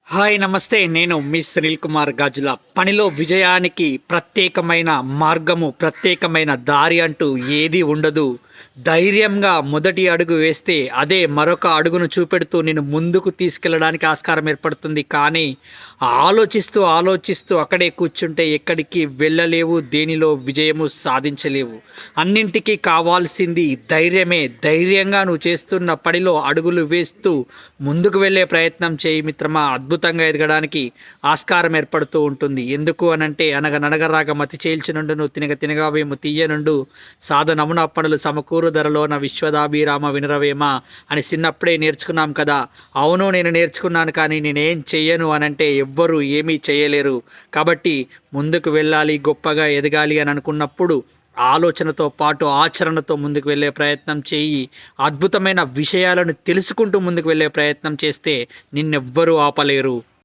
Hi నమస్తే. నేను మీ సునీల్ కుమార్ గాజుల. పనిలో విజయానికి ప్రత్యేకమైన మార్గము, ప్రత్యేకమైన దారి అంటూ ఏది ఉండదు. ధైర్యంగా మొదటి అడుగు వేస్తే అదే మరొక అడుగును చూపెడుతూ నిన్ను ముందుకు తీసుకెళ్ళడానికి ఆస్కారం ఏర్పడుతుంది. కానీ ఆలోచిస్తూ అక్కడే కూర్చుంటే ఎక్కడికి వెళ్ళలేవు, దేనిలో విజయము సాధించలేవు. అన్నింటికీ కావాల్సింది ధైర్యమే. ధైర్యంగా నువ్వు చేస్తున్న పనిలో అడుగులు వేస్తూ ముందుకు వెళ్ళే ప్రయత్నం చేయి మిత్రమా. అద్భుతంగా ఎదగడానికి ఆస్కారం ఏర్పడుతూ ఉంటుంది. ఎందుకు అనంటే అనగనగరాగ మతి చేల్చునుండును, తినగ తినగావేము తీయనుండు, సాధనమున పనులు సమకూరు ధరలోన విశ్వదాభిరామ వినురవేమ అని చిన్నప్పుడే నేర్చుకున్నాం కదా. అవును, నేను నేర్చుకున్నాను, కానీ నేనేం చెయ్యను అనంటే ఎవ్వరూ ఏమీ చేయలేరు. కాబట్టి ముందుకు వెళ్ళాలి, గొప్పగా ఎదగాలి అని అనుకున్నప్పుడు ఆలోచనతో పాటు ఆచరణతో ముందుకు వెళ్ళే ప్రయత్నం చేయి. అద్భుతమైన విషయాలను తెలుసుకుంటూ ముందుకు వెళ్ళే ప్రయత్నం చేస్తే నిన్నెవ్వరూ ఆపలేరు.